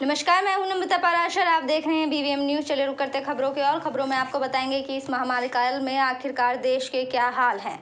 नमस्कार, मैं हूं नम्रता पाराशर। आप देख रहे हैं बीवीएम न्यूज। चलिए रुक करते खबरों के और खबरों में आपको बताएंगे कि इस महामारी काल में आखिरकार देश के क्या हाल हैं।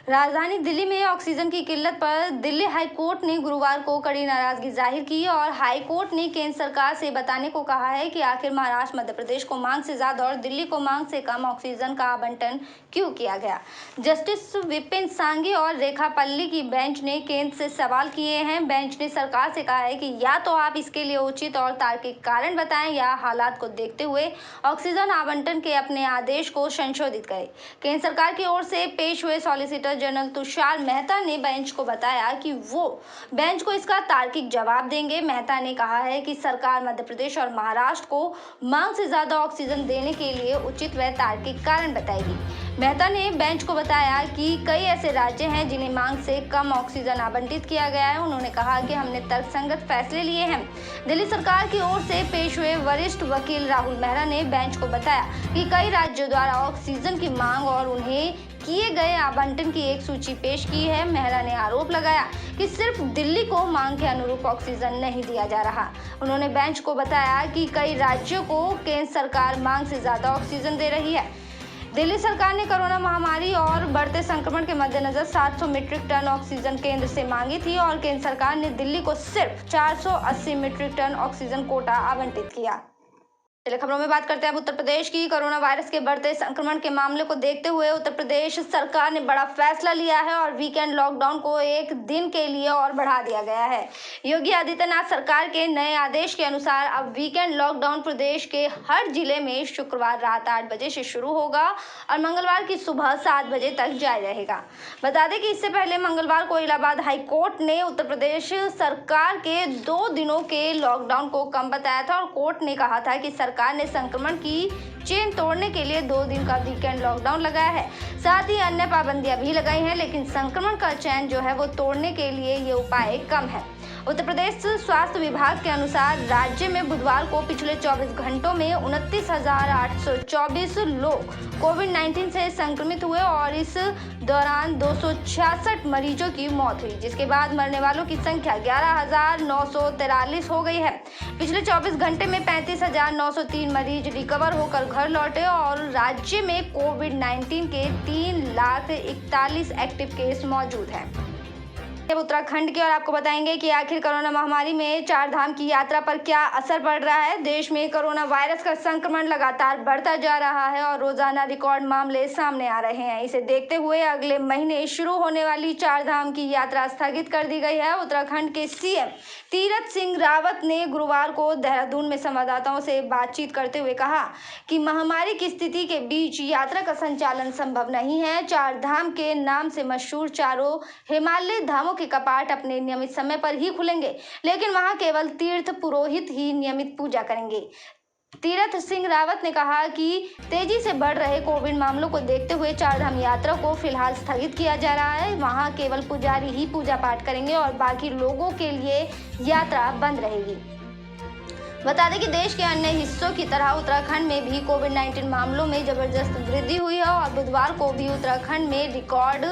राजधानी दिल्ली में ऑक्सीजन की किल्लत पर दिल्ली हाई कोर्ट ने गुरुवार को कड़ी नाराजगी जाहिर की और हाई कोर्ट ने केंद्र सरकार से बताने को कहा है कि आखिर महाराष्ट्र मध्य प्रदेश को मांग से ज्यादा और दिल्ली को मांग से कम ऑक्सीजन का आवंटन क्यों किया गया। जस्टिस विपिन सांघी और रेखा पल्ली की बेंच ने केंद्र से सवाल किए हैं। बेंच ने सरकार से कहा है कि या तो आप इसके लिए उचित और तार्किक कारण बताएं या हालात को देखते हुए ऑक्सीजन आवंटन के अपने आदेश को संशोधित करें। केंद्र सरकार की ओर से पेश हुए सॉलिसिटर जनरल तुषार मेहता ने बेंच को बताया कि वो बेंच को इसका तार्किक जवाब देंगे। मेहता ने कहा है कि सरकार मध्य प्रदेश और महाराष्ट्र को मांग से ज्यादा ऑक्सीजन देने के लिए उचित व तार्किक कारण बताएगी। मेहता ने बेंच को बताया कि कई ऐसे राज्य हैं जिन्हें मांग से कम ऑक्सीजन आवंटित किया गया है। उन्होंने कहा कि हमने तर्कसंगत फैसले लिए हैं। दिल्ली सरकार की ओर से पेश हुए वरिष्ठ वकील राहुल मेहरा ने बेंच को बताया कि कई राज्यों द्वारा ऑक्सीजन की मांग और उन्हें किए गए आवंटन की एक सूची पेश की है। मेहरा ने आरोप लगाया कि सिर्फ दिल्ली को मांग के अनुरूप ऑक्सीजन नहीं दिया जा रहा। उन्होंने बेंच को बताया कि कई राज्यों को केंद्र सरकार मांग से ज्यादा ऑक्सीजन दे रही है। दिल्ली सरकार ने कोरोना महामारी और बढ़ते संक्रमण के मद्देनजर 700 मीट्रिक टन ऑक्सीजन केंद्र से मांगी थी और केंद्र सरकार ने दिल्ली को सिर्फ 480 मीट्रिक टन ऑक्सीजन कोटा आवंटित किया। चलिए खबरों में बात करते हैं अब उत्तर प्रदेश की। कोरोना वायरस के बढ़ते संक्रमण के मामले को देखते हुए उत्तर प्रदेश सरकार ने बड़ा फैसला लिया है और वीकेंड लॉकडाउन को एक दिन के लिए और बढ़ा दिया गया है। योगी आदित्यनाथ सरकार के नए आदेश के अनुसार अब वीकेंड लॉकडाउन प्रदेश के हर जिले में शुक्रवार रात 8 बजे से शुरू होगा और मंगलवार की सुबह 7 बजे तक जारी रहेगा। बता दें कि इससे पहले मंगलवार को इलाहाबाद हाई कोर्ट ने उत्तर प्रदेश सरकार के 2 दिनों के लॉकडाउन को कम बताया था और कोर्ट ने कहा था कि सरकार ने संक्रमण की चेन तोड़ने के लिए 2 दिन का वीकेंड लॉकडाउन लगाया है। साथ ही अन्य पाबंदियां भी लगाई हैं, लेकिन संक्रमण का चेन जो है वो तोड़ने के लिए ये उपाय कम है। उत्तर प्रदेश स्वास्थ्य विभाग के अनुसार राज्य में बुधवार को पिछले 24 घंटों में 29,824 लोग कोविड-19 से संक्रमित हुए और इस दौरान 266 मरीजों की मौत हुई, जिसके बाद मरने वालों की संख्या 11,943 हो गई है। पिछले 24 घंटे में 35,903 मरीज रिकवर होकर घर लौटे और राज्य में कोविड-19 के 3,41,000 एक्टिव केस मौजूद हैं। अब उत्तराखंड की और आपको बताएंगे कि आखिर कोरोना महामारी में 4 धाम की यात्रा पर क्या असर पड़ रहा है। देश में कोरोना वायरस का संक्रमण लगातार बढ़ता जा रहा है और रोजाना रिकॉर्ड मामले सामने आ रहे हैं। इसे देखते हुए अगले महीने शुरू होने वाली 4 धाम की यात्रा स्थगित कर दी गई है। उत्तराखंड के सीएम तीरथ सिंह रावत ने गुरुवार को देहरादून में संवाददाताओं से बातचीत करते हुए कहा कि महामारी की स्थिति के बीच यात्रा का संचालन संभव नहीं है। 4 धाम के नाम से मशहूर चारों हिमालय धामों के कपाट अपने नियमित समय पर ही खुलेंगे, लेकिन वहां केवल तीर्थ पुरोहित ही नियमित पूजा करेंगे। तीरथ सिंह रावत ने कहा कि तेजी से बढ़ रहे कोविड मामलों को देखते हुए 4 धाम यात्रा को फिलहाल स्थगित किया जा रहा है। वहां केवल पुजारी ही पूजा पाठ करेंगे और बाकी लोगों के लिए यात्रा बंद रहेगी। बता दें कि देश के अन्य हिस्सों की तरह उत्तराखंड में भी कोविड-19 मामलों में जबरदस्त वृद्धि हुई है और बुधवार को भी उत्तराखंड में रिकॉर्ड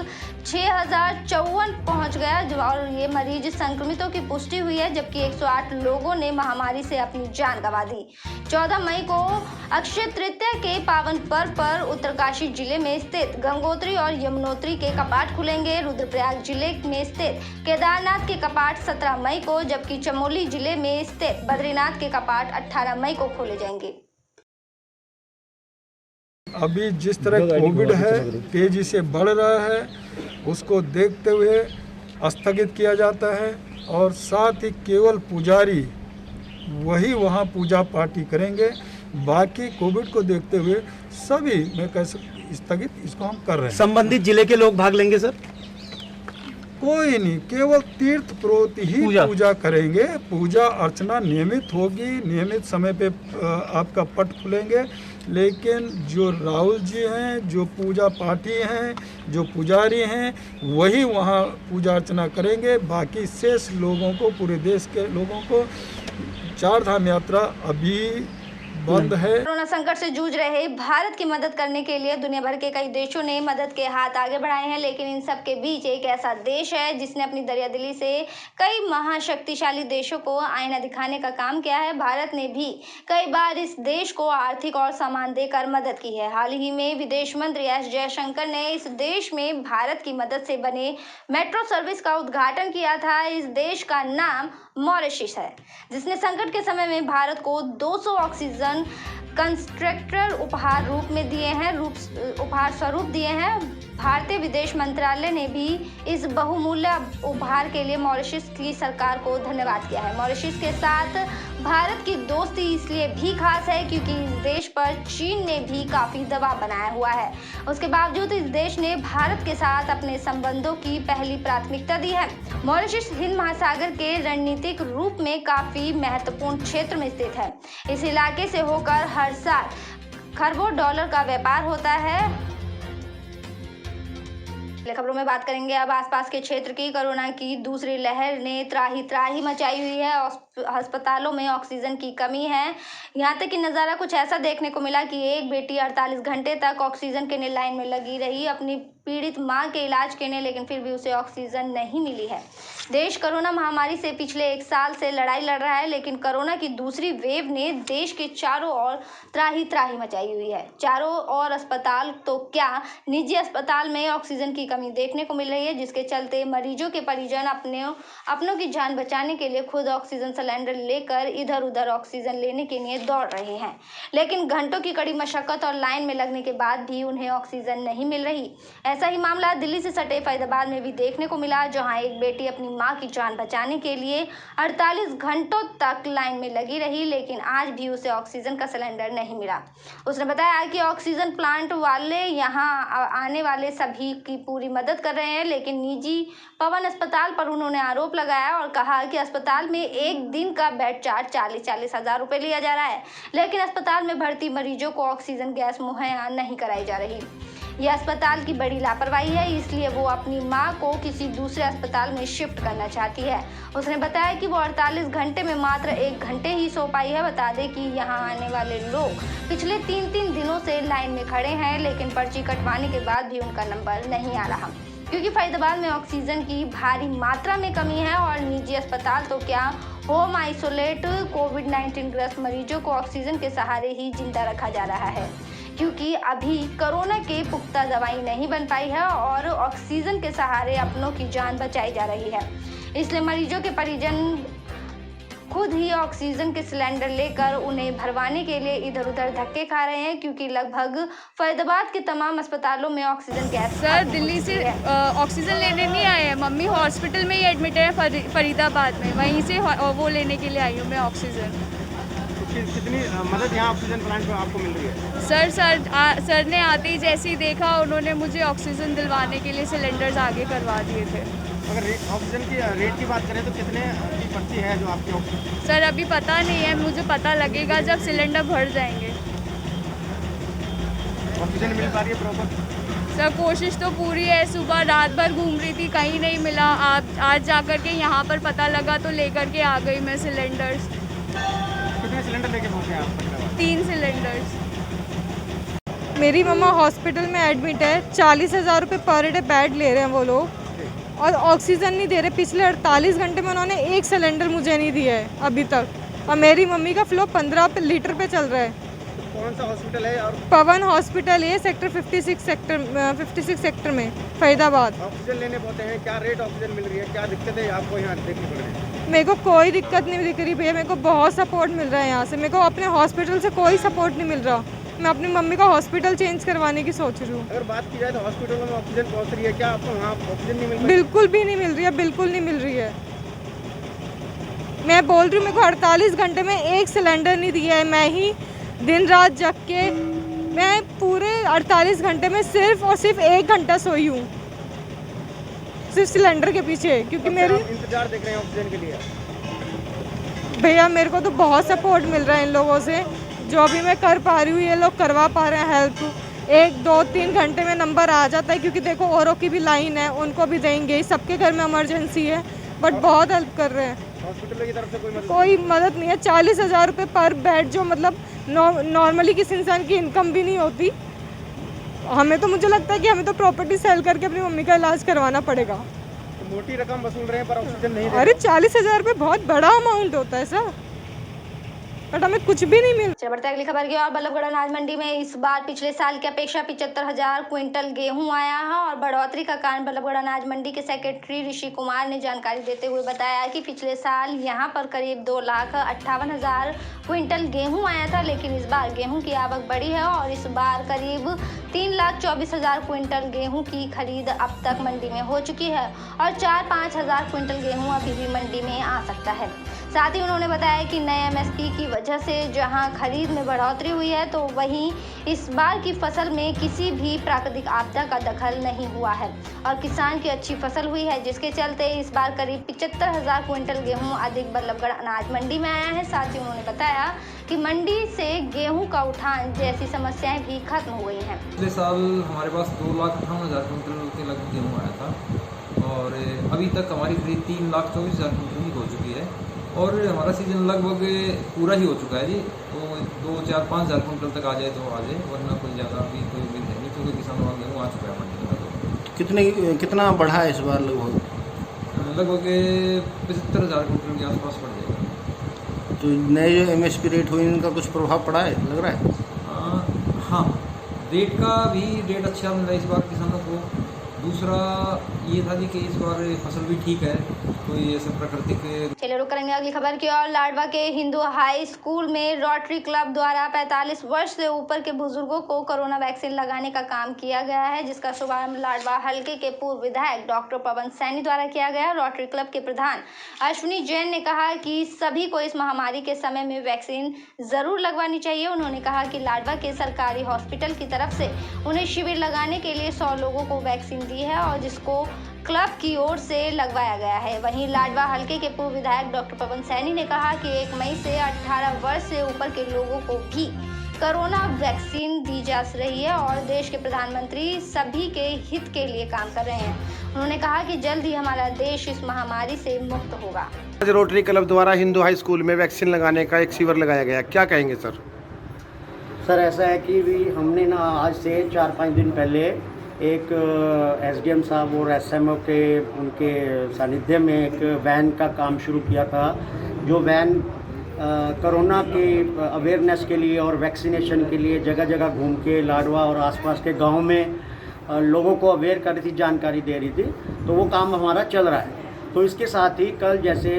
6,054 पहुंच गया और ये मरीज संक्रमितों की पुष्टि हुई है, जबकि 108 लोगों ने महामारी से अपनी जान गंवा दी। 14 मई को अक्षय तृतीया के पावन पर्व पर उत्तरकाशी जिले में स्थित गंगोत्री और यमुनोत्री के कपाट खुलेंगे। रुद्रप्रयाग जिले में स्थित केदारनाथ के कपाट 17 मई को, जबकि चमोली जिले में स्थित बद्रीनाथ के कपाट 18 मई को खोले जाएंगे। अभी जिस तरह कोविड है तेजी से बढ़ रहा है, उसको देखते हुए स्थगित किया जाता है और साथ ही केवल पुजारी वही वहाँ पूजा पाठी करेंगे। बाकी कोविड को देखते हुए सभी मैं कह स्थगित इसको हम कर रहे हैं। संबंधित जिले के लोग भाग लेंगे सर? कोई नहीं, केवल तीर्थ पुरोहित ही पूजा करेंगे। पूजा अर्चना नियमित होगी, नियमित समय पे आपका पट खुलेंगे, लेकिन जो राहुल जी हैं, जो पूजा पाठी हैं, जो पुजारी हैं, वही वहाँ पूजा अर्चना करेंगे। बाकी शेष लोगों को, पूरे देश के लोगों को 4 धाम यात्रा अभी बंद है। कोरोना संकट से जूझ रहे भारत की मदद करने के लिए दुनिया भर के कई देशों ने मदद के हाथ आगे बढ़ाए हैं, लेकिन इन सब के बीच एक ऐसा देश है जिसने अपनी दरियादिली से कई महाशक्तिशाली देशों को आईना दिखाने का काम किया है। भारत ने भी कई बार इस देश को आर्थिक और सामान देकर मदद की है। हाल ही में विदेश मंत्री एस जयशंकर ने इस देश में भारत की मदद से बने मेट्रो सर्विस का उद्घाटन किया था। इस देश का नाम मॉरिशस है, जिसने संकट के समय में भारत को 200 ऑक्सीजन कंसंट्रेटर उपहार स्वरूप दिए हैं। भारतीय विदेश मंत्रालय ने भी इस बहुमूल्य उपहार के लिए मॉरिशस की सरकार को धन्यवाद किया है। मॉरिशस के साथ भारत की दोस्ती इसलिए भी खास है क्योंकि इस देश पर चीन ने भी काफी दबाव बनाया हुआ है। उसके बावजूद इस देश ने भारत के साथ अपने संबंधों की पहली प्राथमिकता दी है। मॉरिशस हिंद महासागर के रणनीतिक रूप में काफी महत्वपूर्ण क्षेत्र में स्थित है। इस इलाके से होकर हर साल खरबों डॉलर का व्यापार होता है। खबरों में बात करेंगे अब आसपास के क्षेत्र की। कोरोना की दूसरी लहर ने त्राही मचाई हुई है। अस्पतालों में ऑक्सीजन की कमी है। यहाँ तक कि नज़ारा कुछ ऐसा देखने को मिला कि एक बेटी 48 घंटे तक ऑक्सीजन के लिए लाइन में लगी रही अपनी पीड़ित मां के इलाज के लिए, लेकिन फिर भी उसे ऑक्सीजन नहीं मिली है। देश कोरोना महामारी से पिछले 1 साल से लड़ाई लड़ रहा है, लेकिन कोरोना की दूसरी वेव ने देश के चारों ओर त्राही मचाई हुई है। चारों ओर अस्पताल तो क्या, निजी अस्पताल में ऑक्सीजन की कमी देखने को मिल रही है, जिसके चलते मरीजों के परिजन अपनों की जान बचाने के लिए खुद ऑक्सीजन सिलेंडर लेकर इधर उधर ऑक्सीजन लेने के लिए दौड़ रहे हैं। लेकिन घंटों की कड़ी मशक्कत और लाइन में लगने के बाद भी उन्हें ऑक्सीजन नहीं मिल रही। ऐसा ही मामला दिल्ली से सटे फरीदाबाद में भी देखने को मिला, जहां एक बेटी अपनी मां की जान बचाने के लिए 48 घंटों तक लाइन में लगी रही, लेकिन आज भी उसे ऑक्सीजन का सिलेंडर नहीं मिला। उसने बताया कि ऑक्सीजन प्लांट वाले यहां आने वाले सभी की पूरी मदद कर रहे हैं, लेकिन निजी पवन अस्पताल पर उन्होंने आरोप लगाया और कहा कि अस्पताल में एक दिन का बेड चार्ज 40 हज़ार रुपये लिया जा रहा है, लेकिन अस्पताल में भर्ती मरीजों को ऑक्सीजन गैस मुहैया नहीं कराई जा रही। यह अस्पताल की बड़ी लापरवाही है, इसलिए वो अपनी मां को किसी दूसरे अस्पताल में शिफ्ट करना चाहती है। उसने बताया कि वो 48 घंटे में मात्र 1 घंटे ही सो पाई है। बता दें कि यहाँ आने वाले लोग पिछले 3 दिनों से लाइन में खड़े हैं, लेकिन पर्ची कटवाने के बाद भी उनका नंबर नहीं आ रहा, क्योंकि फरीदाबाद में ऑक्सीजन की भारी मात्रा में कमी है और निजी अस्पताल तो क्या, होम आइसोलेट कोविड-19 ग्रस्त मरीजों को ऑक्सीजन के सहारे ही जिंदा रखा जा रहा है, क्योंकि अभी कोरोना के पुख्ता दवाई नहीं बन पाई है और ऑक्सीजन के सहारे अपनों की जान बचाई जा रही है। इसलिए मरीजों के परिजन खुद ही ऑक्सीजन के सिलेंडर लेकर उन्हें भरवाने के लिए इधर उधर धक्के खा रहे हैं, क्योंकि लगभग फरीदाबाद के तमाम अस्पतालों में ऑक्सीजन गैस। सर दिल्ली से ऑक्सीजन लेने नहीं आए हैं, मम्मी हॉस्पिटल में ही एडमिट है फरीदाबाद में, वहीं से वो लेने के लिए आई हूँ मैं ऑक्सीजन। कितनी मदद यहाँ ऑक्सीजन प्लांट में आपको मिल रही है? सर ने आते ही जैसे ही देखा, उन्होंने मुझे ऑक्सीजन दिलवाने के लिए सिलेंडर्स आगे करवा दिए थे। अगर ऑक्सीजन की रेट की बात करें तो कितने की पर्ची है जो आपकी ऑक्सीजन? सर अभी पता नहीं है, मुझे पता लगेगा जब सिलेंडर भर जाएंगे। ऑक्सीजन मिल पा रही है प्रॉपर? सर कोशिश तो पूरी है, सुबह रात भर घूम रही थी, कहीं नहीं मिला। आज जाकर के यहाँ पर पता लगा तो लेकर के आ गई मैं सिलेंडर्स। कितने सिलेंडर लेके पहुँचे आप? 3 सिलेंडर्स। मेरी मम्मा हॉस्पिटल में एडमिट है, 40 हज़ार रुपये पर डे बेड ले रहे हैं वो लोग, और ऑक्सीजन नहीं दे रहे। पिछले 48 घंटे में उन्होंने 1 सिलेंडर मुझे नहीं दिया है अभी तक, और मेरी मम्मी का फ्लो 15 लीटर पे चल रहा है। कौन सा हॉस्पिटल है? और पवन हॉस्पिटल है, सेक्टर 56 सेक्टर में फरीदाबाद। ऑक्सीजन लेने पहुँचे हैं, क्या रेट ऑक्सीजन मिल रही है, क्या दिक्कत है आपको यहाँ देखनी पड़ रही है? मेरे को कोई दिक्कत नहीं दिख रही भैया, मेरे को बहुत सपोर्ट मिल रहा है यहाँ से। मेरे को अपने हॉस्पिटल से कोई सपोर्ट नहीं मिल रहा। मैं अपनी मम्मी का हॉस्पिटल चेंज करवाने की सोच रही हूँ। अगर बात की जाए तो हॉस्पिटलों में ऑक्सीजन पहुँच रही है, क्या आपको वहाँ ऑक्सीजन नहीं मिल रही? बिल्कुल भी नहीं मिल रही है, बिल्कुल नहीं मिल रही है। मैं बोल रही हूँ, मेरे को 48 घंटे में 1 सिलेंडर नहीं दिया है। मैं ही दिन रात जग के, मैं पूरे 48 घंटे में सिर्फ और सिर्फ 1 घंटा सोई हूँ, सिर्फ सिलेंडर के पीछे, क्योंकि मेरी इंतजार देख रहे हैं ऑक्सीजन के लिए। भैया मेरे को तो बहुत सपोर्ट मिल रहा है इन लोगों से, जो भी मैं कर पा रही हूँ ये लोग करवा पा रहे हैं हेल्प। 1, 2, 3 घंटे में नंबर आ जाता है, क्योंकि देखो औरों की भी लाइन है, उनको भी देंगे, सबके घर में इमरजेंसी है, बट बहुत हेल्प कर रहे हैं। हॉस्पिटल की तरफ से कोई मदद नहीं है। 40 हज़ार रुपये पर बेड, जो मतलब नॉर्मली किसी इंसान की इनकम भी नहीं होती। हमें तो मुझे लगता है कि हमें तो प्रॉपर्टी सेल करके अपनी मम्मी का इलाज करवाना पड़ेगा। तो मोटी रकम वसूल रहे हैं पर ऑक्सीजन नहीं दे अरे 40,000 रुपये बहुत बड़ा अमाउंट होता है सर, बट हमें कुछ भी नहीं मिल। चलिए बढ़ते अगली खबर की और। बल्लभगढ़ अनाज मंडी में इस बार पिछले साल की अपेक्षा 75,000 क्विंटल गेहूं आया है और बढ़ोतरी का कारण बल्लभगढ़ अनाज मंडी के सेक्रेटरी ऋषि कुमार ने जानकारी देते हुए बताया कि पिछले साल यहां पर करीब 2,58,000 क्विंटल गेहूं आया था, लेकिन इस बार गेहूं की आवक बढ़ी है और इस बार करीब 3,24,000 क्विंटल गेहूं की खरीद अब तक मंडी में हो चुकी है और 4-5 हजार क्विंटल गेहूं अभी भी मंडी में आ सकता है। साथ ही उन्होंने बताया कि नए MSP की वजह से जहां खरीद में बढ़ोतरी हुई है, तो वहीं इस बार की फसल में किसी भी प्राकृतिक आपदा का दखल नहीं हुआ है और किसान की अच्छी फसल हुई है, जिसके चलते इस बार करीब 75,000 क्विंटल गेहूं अधिक बल्लभगढ़ अनाज मंडी में आया है। साथ ही उन्होंने बताया कि मंडी से गेहूं का उठान जैसी समस्याएं भी खत्म हो गई हैं। पिछले साल हमारे पास 2,58,000 क्विंटल के लगभग गेहूँ आया था और अभी तक हमारी खरीद 3,24,000 क्विंटल की हो चुकी है और हमारा सीजन लगभग पूरा ही हो चुका है जी। तो 2-4-5,000 क्विंटल तक आ जाए तो आ जाए, वरना कोई ज़्यादा अभी कोई उम्मीद है नहीं, क्योंकि किसानों का गेहूँ आ चुका है मंडी में। कितना बढ़ा है इस बार? लगभग 75,000 क्विंटल के आसपास पड़ जाएगा। तो नए जो MSP रेट हुए इनका कुछ प्रभाव पड़ा है लग रहा है? हाँ, रेट का भी रेट अच्छा मिल रहा है इस बार किसानों को। दूसरा ये था जी कि इस बार फसल भी ठीक है, कोई ऐसे प्राकृतिक। चलिए रुक करेंगे अगली खबर की और। लाडवा के हिंदू हाई स्कूल में रोटरी क्लब द्वारा 45 वर्ष से ऊपर के बुजुर्गों को कोरोना वैक्सीन लगाने का काम किया गया है, जिसका शुभारंभ लाडवा हलके के पूर्व विधायक डॉक्टर पवन सैनी द्वारा किया गया। रोटरी क्लब के प्रधान अश्विनी जैन ने कहा कि सभी को इस महामारी के समय में वैक्सीन जरूर लगवानी चाहिए। उन्होंने कहा कि लाडवा के सरकारी हॉस्पिटल की तरफ से उन्हें शिविर लगाने के लिए 100 लोगों को वैक्सीन दी है और जिसको क्लब की ओर से लगवाया गया है। वहीं लाडवा हलके के पूर्व विधायक डॉक्टर पवन सैनी ने कहा कि 1 मई से 18 वर्ष से ऊपर के लोगों को भी कोरोना वैक्सीन दी जा रही है और देश के प्रधानमंत्री सभी के हित के लिए काम कर रहे हैं। उन्होंने कहा कि जल्द ही हमारा देश इस महामारी से मुक्त होगा। आज रोटरी क्लब द्वारा हिंदू हाई स्कूल में वैक्सीन लगाने का एक शिविर लगाया गया, क्या कहेंगे सर? सर ऐसा है कि भी हमने ना आज से 4-5 दिन पहले एक SDM साहब और SMO के उनके सानिध्य में एक वैन का काम शुरू किया था, जो वैन कोरोना के अवेयरनेस के लिए और वैक्सीनेशन के लिए जगह जगह घूम के लाडवा और आसपास के गांव में लोगों को अवेयर कर रही थी, जानकारी दे रही थी। तो वो काम हमारा चल रहा है। तो इसके साथ ही कल जैसे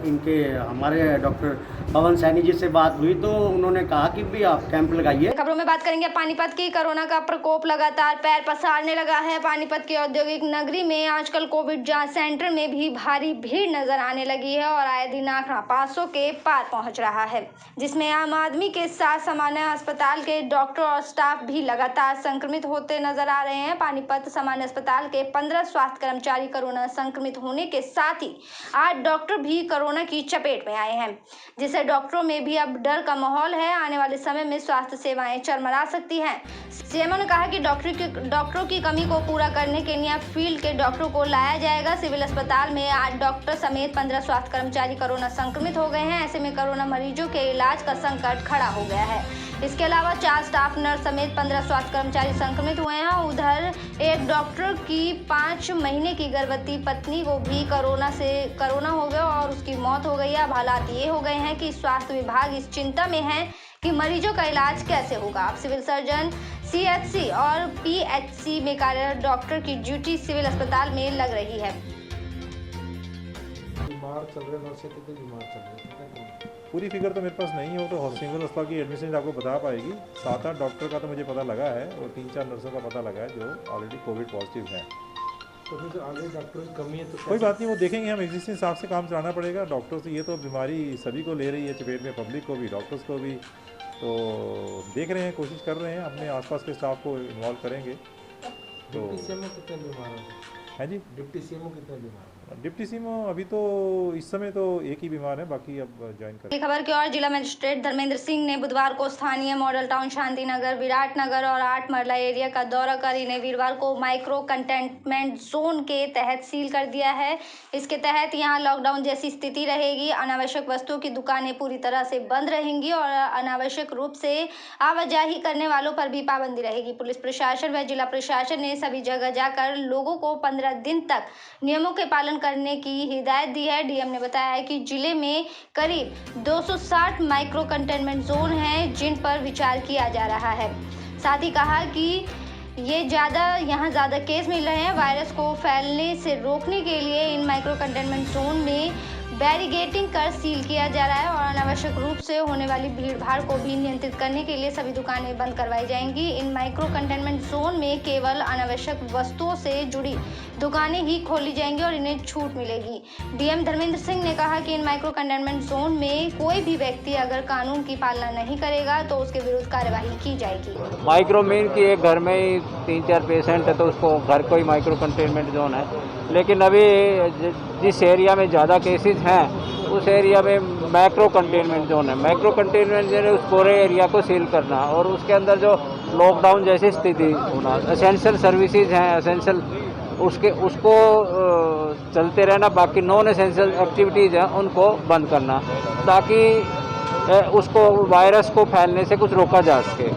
इनके हमारे डॉक्टर पवन सैनी जी से बात हुई तो उन्होंने कहा कि भी आप कैंप लगाइए। खबरों में बात करेंगे पानीपत की। कोरोना का प्रकोप लगातार पैर पसारने लगा है। पानीपत की औद्योगिक नगरी में आजकल कोविड जांच सेंटर में भी भारी भीड़ नजर आने लगी है और आए दिन आंकड़ा 500 के पार पहुंच रहा है, जिसमें आम आदमी के साथ सामान्य अस्पताल के डॉक्टर और स्टाफ भी लगातार संक्रमित होते नजर आ रहे हैं। पानीपत सामान्य अस्पताल के 15 स्वास्थ्य कर्मचारी कोरोना संक्रमित होने के साथ ही 8 डॉक्टर भी कोरोना की चपेट में आए हैं, जिससे डॉक्टरों में भी अब डर का माहौल है। आने वाले समय में स्वास्थ्य सेवाएं चरमरा सकती हैं। सीएमओ ने कहा कि डॉक्टरों की कमी को पूरा करने के लिए फील्ड के डॉक्टरों को लाया जाएगा। सिविल अस्पताल में 8 डॉक्टर समेत 15 स्वास्थ्य कर्मचारी कोरोना संक्रमित हो गए हैं। ऐसे में कोरोना मरीजों के इलाज का संकट खड़ा हो गया है। इसके अलावा 4 स्टाफ नर्स समेत 15 स्वास्थ्य कर्मचारी संक्रमित हुए हैं। उधर एक डॉक्टर की 5 महीने की गर्भवती पत्नी को भी कोरोना हो गया और उसकी मौत हो गई है। अब हालात ये हो गए हैं कि स्वास्थ्य विभाग इस चिंता में है कि मरीजों का इलाज कैसे होगा। अब सिविल सर्जन CHC और PHC में कार्यरत डॉक्टर की ड्यूटी सिविल अस्पताल में लग रही है। बीमार चल रहे नर्सें कितने बीमार चल रहे? पूरी फिगर तो मेरे पास नहीं है, वो तो सिविल अस्पताल की एडमिशन आपको बता पाएगी। 7-8 डॉक्टर का तो मुझे पता लगा है और 3-4 नर्सों का पता लगा है जो ऑलरेडी कोविड पॉजिटिव है। तो फिर आगे डॉक्टरों की कमी है तो कोई बात नहीं, वो देखेंगे। हम एग्जिस्टिंग स्टाफ से काम चलाना पड़ेगा। डॉक्टर्स से ये तो बीमारी सभी को ले रही है चपेट में, पब्लिक को भी, डॉक्टर्स को भी। तो देख रहे हैं, कोशिश कर रहे हैं, अपने आसपास के स्टाफ को इन्वॉल्व करेंगे। तो डिप्टी CMO कितने बीमार हैं? है जी, डिप्टी CMO कितने बीमार हैं? डिप्टी सीएम अभी तो इस समय तो एक ही बीमार है, बाकी अब ज्वाइन कर। खबर की ओर जिला मजिस्ट्रेट धर्मेंद्र सिंह ने बुधवार को स्थानीय मॉडल टाउन शांतिनगर, विराटनगर और 8 मरला एरिया का दौरा कर इन्हें वीरवार को माइक्रो कंटेनमेंट जोन के तहत सील कर दिया है। इसके तहत यहां लॉकडाउन जैसी स्थिति रहेगी। अनावश्यक वस्तुओं की दुकानें पूरी तरह से बंद रहेंगी और अनावश्यक रूप से आवाजाही करने वालों पर भी पाबंदी रहेगी। पुलिस प्रशासन व जिला प्रशासन ने सभी जगह जाकर लोगों को 15 दिन तक नियमों के पालन करने की हिदायत दी है। डीएम ने बताया है कि जिले में करीब 260 माइक्रो कंटेनमेंट जोन हैं जिन पर विचार किया जा रहा है। साथ ही कहा कि यहाँ ज़्यादा केस मिल रहे हैं। वायरस को फैलने से रोकने के लिए इन माइक्रो कंटेनमेंट जोन में बैरिगेटिंग कर सील किया जा रहा है और अनावश्यक रूप से होने वाली भीड़ भाड़ को भी नियंत्रित करने के लिए सभी दुकानें बंद करवाई जाएंगी। इन माइक्रो कंटेनमेंट जोन में केवल अनावश्यक वस्तुओं से जुड़ी दुकानें ही खोली जाएंगी और इन्हें छूट मिलेगी। डीएम धर्मेंद्र सिंह ने कहा कि इन माइक्रो कंटेनमेंट जोन में कोई भी व्यक्ति अगर कानून की पालना नहीं करेगा तो उसके विरुद्ध कार्यवाही की जाएगी। माइक्रो मीन की एक घर में ही 3-4 पेशेंट है तो उसको घर को ही माइक्रो कंटेनमेंट जोन है, लेकिन अभी जिस एरिया में ज़्यादा केसेस हैं उस एरिया में मैक्रो कंटेनमेंट जोन है। मैक्रो कंटेनमेंट जोन है उस पूरे एरिया को सील करना और उसके अंदर जो लॉकडाउन जैसी स्थिति होना, एसेंशियल सर्विसेज हैं एसेंशियल उसको चलते रहना, बाकी नॉन एसेंशियल एक्टिविटीज़ हैं उनको बंद करना ताकि उसको वायरस को फैलने से कुछ रोका जा सके।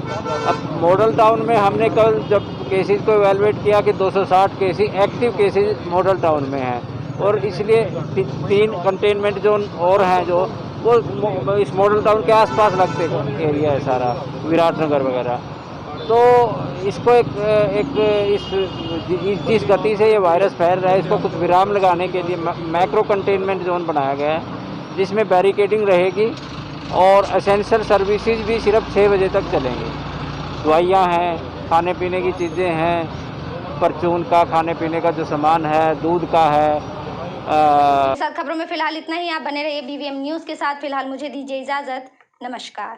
अब मॉडल टाउन में हमने कल जब केसेस को एवेलुएट किया कि 260 cases active cases model town में हैं और इसलिए 3 कंटेनमेंट जोन और हैं जो वो इस मॉडल टाउन के आसपास लगते एरिया है सारा, विराटनगर वगैरह। तो इसको जिस गति से ये वायरस फैल रहा है इसको कुछ विराम लगाने के लिए मैक्रो कंटेनमेंट जोन बनाया गया है जिसमें बैरिकेडिंग रहेगी और एसेंशियल सर्विसेज भी सिर्फ 6 बजे तक चलेंगी। दवाइयाँ हैं, खाने पीने की चीज़ें हैं, परचून का खाने पीने का जो सामान है, दूध का है। साथ खबरों में फिलहाल इतना ही। आप बने रहिए BVM न्यूज़ के साथ। फिलहाल मुझे दीजिए इजाज़त। नमस्कार।